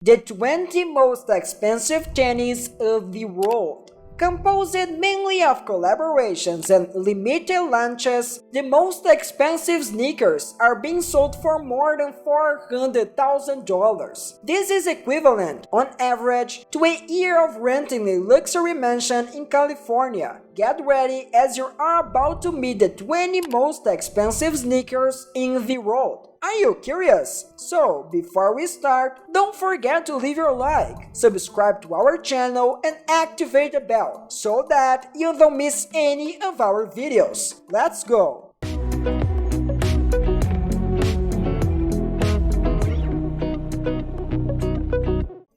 The 20 most expensive tennis of the world. Composed mainly of collaborations and limited launches, the most expensive sneakers are being sold for more than $400,000. This is equivalent, on average, to a year of renting a luxury mansion in California. Get ready as you are about to meet the 20 most expensive sneakers in the world. Are you curious? So, before we start, don't forget to leave your like, subscribe to our channel and activate the bell so that you don't miss any of our videos. Let's go!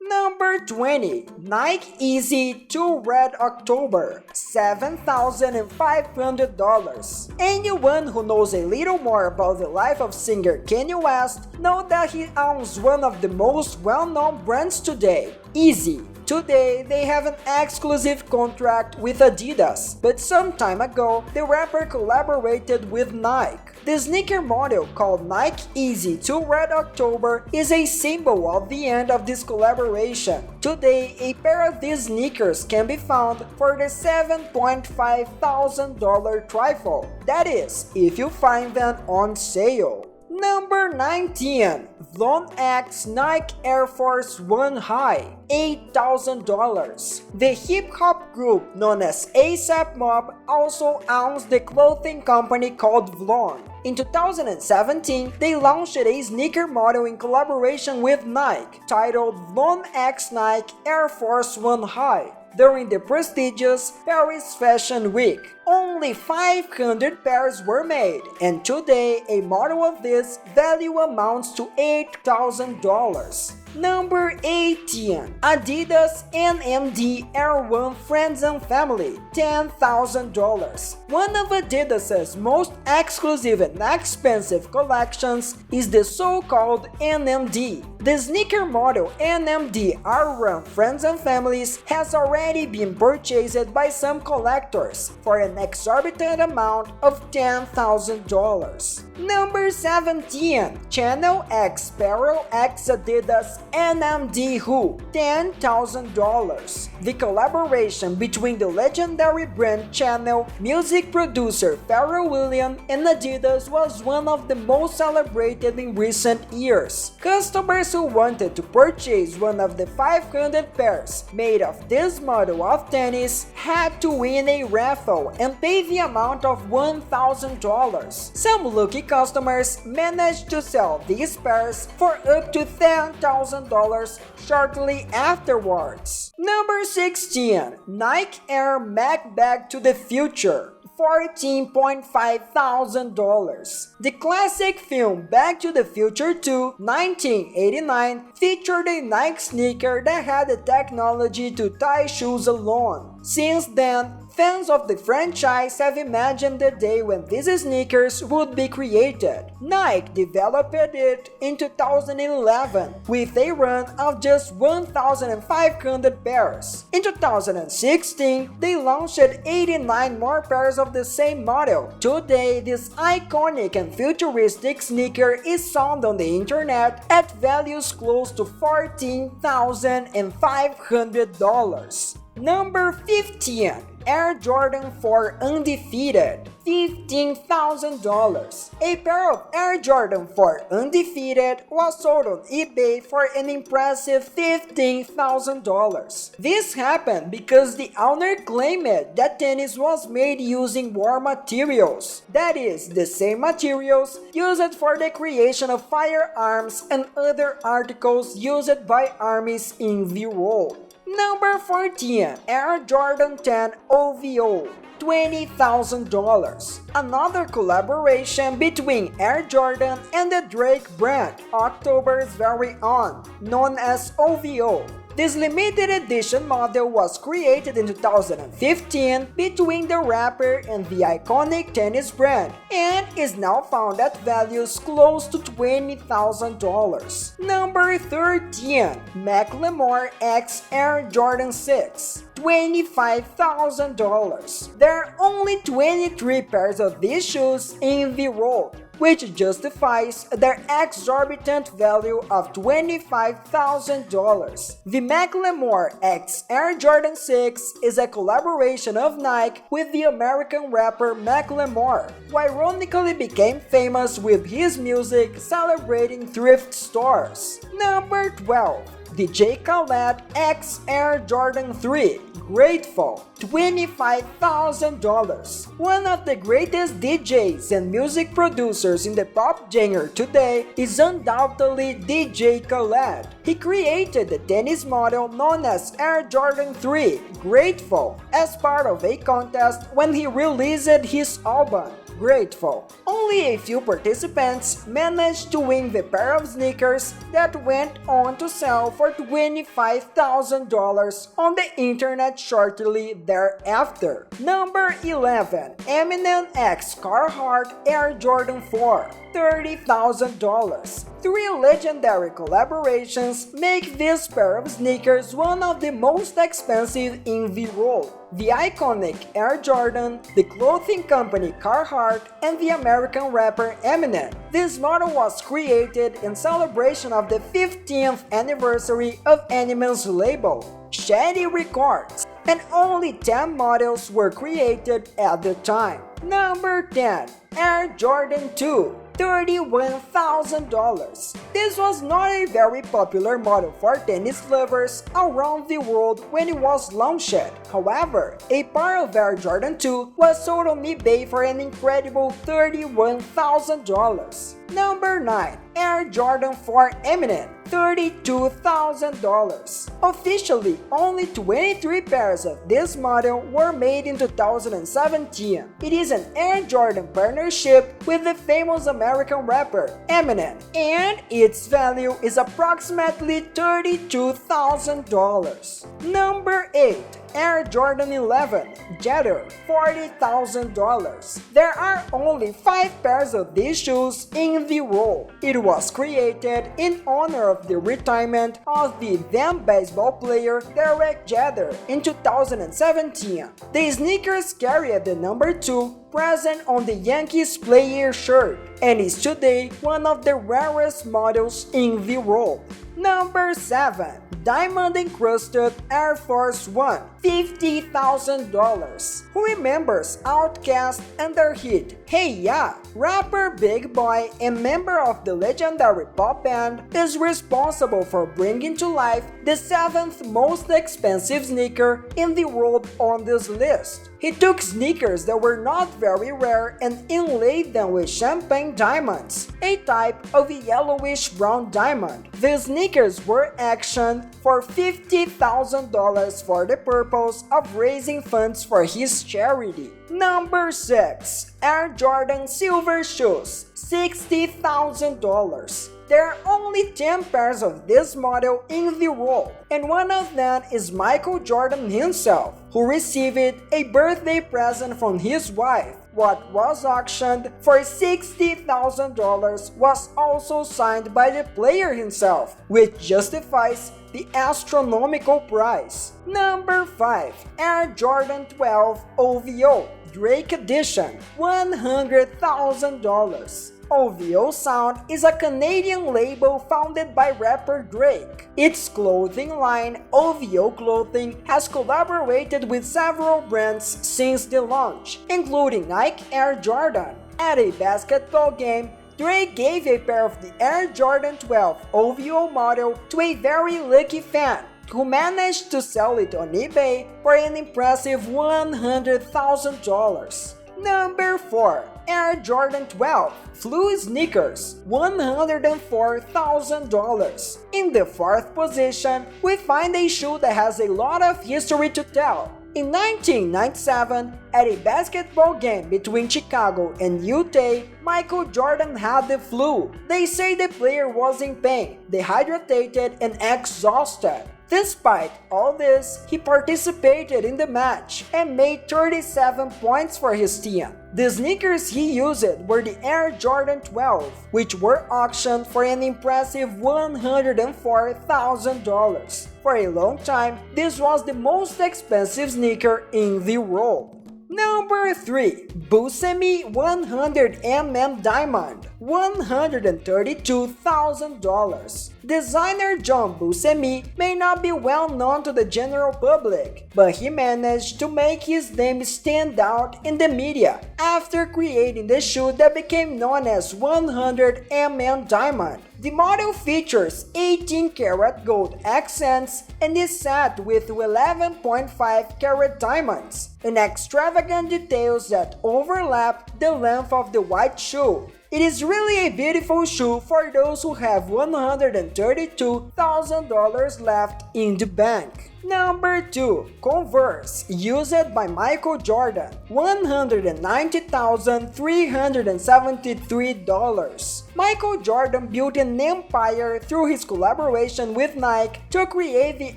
Number 20. Nike Easy 2 Red October, $7,500. Anyone who knows a little more about the life of singer Kanye West knows that he owns one of the most well-known brands today, Easy. Today, they have an exclusive contract with Adidas, but some time ago, the rapper collaborated with Nike. The sneaker model called Nike Easy 2 Red October is a symbol of the end of this collaboration. Today, a pair of these sneakers can be found for the $7,500 trifle. That is, if you find them on sale. Number 19. Vlon X Nike Air Force One High, $8,000. The hip-hop group known as ASAP Mob also owns the clothing company called Vlon. In 2017, they launched a sneaker model in collaboration with Nike, titled Vlon X Nike Air Force One High, during the prestigious Paris Fashion Week. Only 500 pairs were made, and today a model of this value amounts to $8,000. Number 18. Adidas NMD Air One Friends and Family, $10,000. One of Adidas's most exclusive and expensive collections is the so-called NMD. The sneaker model NMD Air One Friends and Families has already been purchased by some collectors for an exorbitant amount of $10,000. Number 17. Channel X Sparrow X Adidas NMD Who, $10,000. The collaboration between the legendary brand Channel, music producer Pharrell Williams, and Adidas was one of the most celebrated in recent years. Customers who wanted to purchase one of the 500 pairs made of this model of tennis had to win a raffle and pay the amount of $1,000. Some lucky customers managed to sell these pairs for up to $10,000 shortly afterwards. Number 16. Nike Air Mac Back to the Future, $14,500. The classic film Back to the Future 2, 1989, featured a Nike sneaker that had the technology to tie shoes alone. Since then, fans of the franchise have imagined the day when these sneakers would be created. Nike developed it in 2011 with a run of just 1,500 pairs. In 2016, they launched 89 more pairs of the same model. Today, this iconic and futuristic sneaker is sold on the internet at values close to $14,500. Number 15. Air Jordan 4 Undefeated, $15,000. A pair of Air Jordan 4 Undefeated was sold on eBay for an impressive $15,000. This happened because the owner claimed that tennis was made using war materials, that is, the same materials used for the creation of firearms and other articles used by armies in the world. Number 14. Air Jordan 10 OVO, $20,000. Another collaboration between Air Jordan and the Drake brand, October's very own, known as OVO. This limited edition model was created in 2015 between the rapper and the iconic tennis brand and is now found at values close to $20,000. Number 13. Macklemore X Air Jordan 6, $25,000. There are only 23 pairs of these shoes in the world. which justifies their exorbitant value of $25,000. The Macklemore X Air Jordan 6 is a collaboration of Nike with the American rapper Macklemore, who ironically became famous with his music celebrating thrift stores. Number 12. DJ Khaled X Air Jordan 3 Grateful, $25,000. One of the greatest DJs and music producers in the pop genre today is undoubtedly DJ Khaled. He created the tennis model known as Air Jordan 3 Grateful as part of a contest when he released his album Grateful. Only a few participants managed to win the pair of sneakers that went on to sell for $25,000 on the internet shortly thereafter. Number 11. Eminem X Carhartt Air Jordan 4 $30,000. Three legendary collaborations make this pair of sneakers one of the most expensive in the world. The iconic Air Jordan, the clothing company Carhartt, and the American rapper Eminem. This model was created in celebration of the 15th anniversary of Eminem's label, Shady Records, and only 10 models were created at the time. Number 10. Air Jordan 2 $31,000. This was not a very popular model for tennis lovers around the world when it was launched. However, a pair of Air Jordan 2 was sold on eBay for an incredible $31,000. Number 9. Air Jordan 4 Eminem $32,000. Officially, only 23 pairs of this model were made in 2017. It is an Air Jordan partnership with the famous American rapper Eminem, and its value is approximately $32,000. Number 8. Air Jordan 11 Jetter $40,000. There are only 5 pairs of these shoes in the world. It was created in honor of the retirement of the then baseball player Derek Jeter in 2017. The sneakers carried the number 2 present on the Yankees player shirt and is today one of the rarest models in the world. Number 7. Diamond encrusted Air Force One $50,000. Who remembers Outkast and their hit Hey Ya? Rapper Big Boy and member of the legendary pop band is responsible for bringing to life the 7th most expensive sneaker in the world on this list. He took sneakers that were not very rare and inlaid them with champagne diamonds, a type of yellowish-brown diamond. The sneakers were auctioned for $50,000 for the purpose of raising funds for his charity. Number 6. Air Jordan Silver Shoes $60,000. There are only 10 pairs of this model in the world, and one of them is Michael Jordan himself, who received a birthday present from his wife. What was auctioned for $60,000 was also signed by the player himself, which justifies the astronomical price. Number 5. Air Jordan 12 OVO Drake Edition $100,000. OVO Sound is a Canadian label founded by rapper Drake. Its clothing line, OVO Clothing, has collaborated with several brands since the launch, including Nike Air Jordan. At a basketball game, Drake gave a pair of the Air Jordan 12 OVO model to a very lucky fan, who managed to sell it on eBay for an impressive $100,000. Number 4. Air Jordan 12 Flu Sneakers $104,000. In the 4th position, we find a shoe that has a lot of history to tell. In 1997, at a basketball game between Chicago and Utah, Michael Jordan had the flu. They say the player was in pain, dehydrated, and exhausted. Despite all this, he participated in the match and made 37 points for his team. The sneakers he used were the Air Jordan 12, which were auctioned for an impressive $104,000. For a long time, this was the most expensive sneaker in the world. Number 3. Buscemi 100mm Diamond, $132,000. Designer John Buscemi may not be well known to the general public, but he managed to make his name stand out in the media after creating the shoe that became known as 100mm Diamond. The model features 18-karat gold accents and is set with 11.5-karat diamonds and extravagant details that overlap the length of the white shoe. It is really a beautiful shoe for those who have $132,000 left in the bank. Number 2. Converse, used by Michael Jordan, $190,373. Michael Jordan built an empire through his collaboration with Nike to create the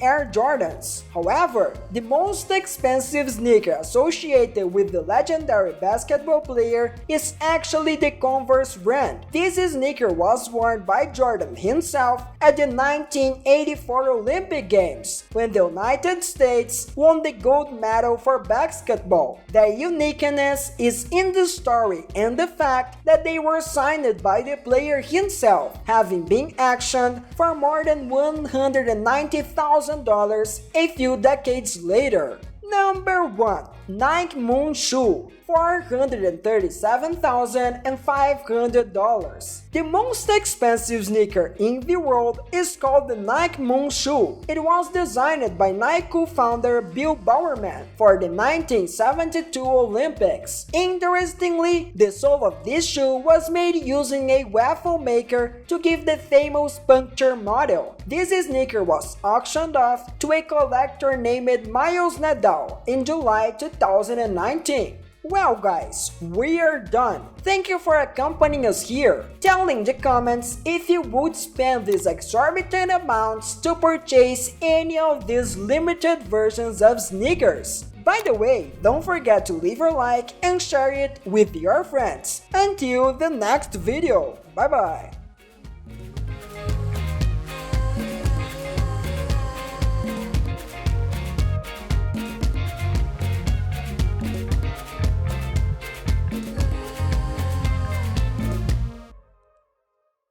Air Jordans. However, the most expensive sneaker associated with the legendary basketball player is actually the Converse brand. This sneaker was worn by Jordan himself at the 1984 Olympic Games, when the United States won the gold medal for basketball. Their uniqueness is in the story and the fact that they were signed by the player himself, having been actioned for more than $190,000 a few decades later. Number 1. Nike Moon Shoe, $437,500. The most expensive sneaker in the world is called the Nike Moon Shoe. It was designed by Nike co-founder Bill Bowerman for the 1972 Olympics. Interestingly, the sole of this shoe was made using a waffle maker to give the famous puncture model. This sneaker was auctioned off to a collector named Miles Nadal in July 2019. Well guys, we are done. Thank you for accompanying us here. Tell in the comments if you would spend these exorbitant amounts to purchase any of these limited versions of sneakers. By the way, don't forget to leave a like and share it with your friends. Until the next video. Bye bye.